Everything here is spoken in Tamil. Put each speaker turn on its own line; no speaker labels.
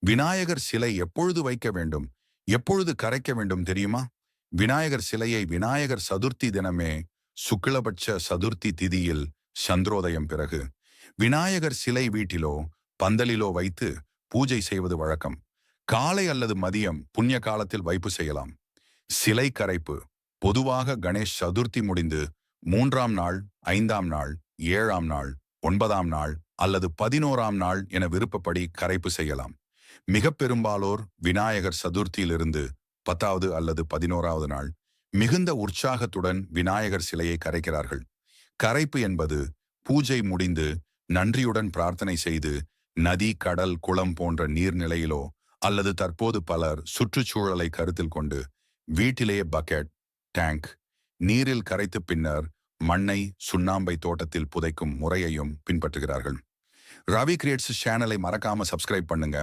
விநாயகர் சிலை எப்பொழுது வைக்க வேண்டும், எப்பொழுது கரைக்க வேண்டும் தெரியுமா? விநாயகர் சிலையை விநாயகர் சதுர்த்தி தினமே, சுக்லபட்ச சதுர்த்தி திதியில் சந்திரோதயம் பிறகு விநாயகர் சிலை வீட்டிலோ பந்தலிலோ வைத்து பூஜை செய்வது வழக்கம். காலை அல்லது மதியம் புண்ணிய காலத்தில் வைப்பு செய்யலாம். சிலை கரைப்பு பொதுவாக கணேஷ் சதுர்த்தி முடிந்து 3ஆம் நாள், 5ஆம் நாள், 7ஆம் நாள், 9ஆம் நாள் அல்லது 11ஆம் நாள் என விருப்பப்படி கரைப்பு செய்யலாம். மிக பெரும்பாலோர் விநாயகர் சதுர்த்தியிலிருந்து 10வது அல்லது 11வது நாள் மிகுந்த உற்சாகத்துடன் விநாயகர் சிலையை கரைக்கிறார்கள். கரைப்பு என்பது பூஜை முடிந்து நன்றியுடன் பிரார்த்தனை செய்து நதி, கடல், குளம் போன்ற நீர்நிலையிலோ அல்லது தற்போது பலர் சுற்றுச்சூழலை கருத்தில் கொண்டு வீட்டிலேயே பக்கெட், டேங்க் நீரில் கரைத்து பின்னர் மண்ணை சுண்ணாம்பை தோட்டத்தில் புதைக்கும் முறையையும் பின்பற்றுகிறார்கள். ரவி கிரியேட்ஸ் சேனலை மறக்காம சப்ஸ்கிரைப் பண்ணுங்க.